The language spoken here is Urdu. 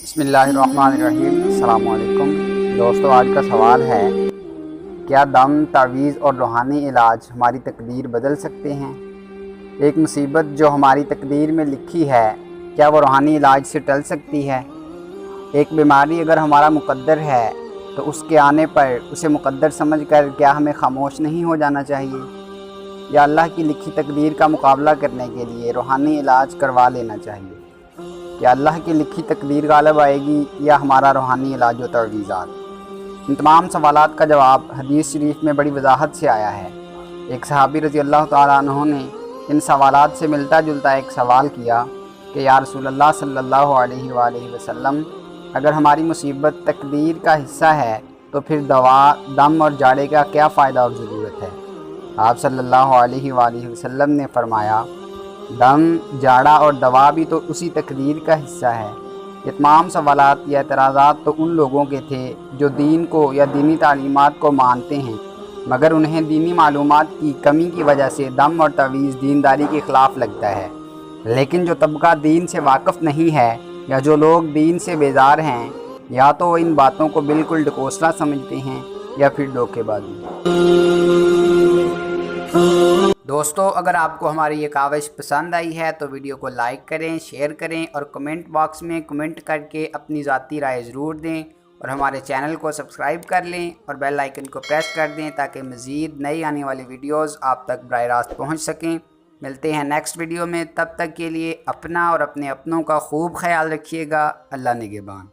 بسم اللہ الرحمن الرحیم۔ السلام علیکم دوستو، آج کا سوال ہے کیا دم، تعویذ اور روحانی علاج ہماری تقدیر بدل سکتے ہیں؟ ایک مصیبت جو ہماری تقدیر میں لکھی ہے، کیا وہ روحانی علاج سے ٹل سکتی ہے؟ ایک بیماری اگر ہمارا مقدر ہے تو اس کے آنے پر اسے مقدر سمجھ کر کیا ہمیں خاموش نہیں ہو جانا چاہیے، یا اللہ کی لکھی تقدیر کا مقابلہ کرنے کے لیے روحانی علاج کروا لینا چاہیے؟ کیا اللہ کی لکھی تقدیر غالب آئے گی یا ہمارا روحانی علاج و تعویذات؟ ان تمام سوالات کا جواب حدیث شریف میں بڑی وضاحت سے آیا ہے۔ ایک صحابی رضی اللہ تعالیٰ عنہ نے ان سوالات سے ملتا جلتا ایک سوال کیا کہ یا رسول اللہ صلی اللہ علیہ وآلہ وسلم، اگر ہماری مصیبت تقدیر کا حصہ ہے تو پھر دوا، دم اور جاڑے کا کیا فائدہ اور ضرورت ہے؟ آپ صلی اللہ علیہ وآلہ وسلم نے فرمایا، دم، جاڑا اور دوا بھی تو اسی تقدیر کا حصہ ہے۔ یہ تمام سوالات یا اعتراضات تو ان لوگوں کے تھے جو دین کو یا دینی تعلیمات کو مانتے ہیں، مگر انہیں دینی معلومات کی کمی کی وجہ سے دم اور تعویذ دینداری کے خلاف لگتا ہے۔ لیکن جو طبقہ دین سے واقف نہیں ہے یا جو لوگ دین سے بیزار ہیں، یا تو وہ ان باتوں کو بالکل ڈکوسلا سمجھتے ہیں یا پھر دھوکے بازی۔ دوستو، اگر آپ کو ہماری یہ کاوش پسند آئی ہے تو ویڈیو کو لائک کریں، شیئر کریں اور کمنٹ باکس میں کمنٹ کر کے اپنی ذاتی رائے ضرور دیں، اور ہمارے چینل کو سبسکرائب کر لیں اور بیل آئیکن کو پریس کر دیں تاکہ مزید نئی آنے والی ویڈیوز آپ تک براہ راست پہنچ سکیں۔ ملتے ہیں نیکسٹ ویڈیو میں، تب تک کے لیے اپنا اور اپنے اپنوں کا خوب خیال رکھیے گا۔ اللہ نگہبان۔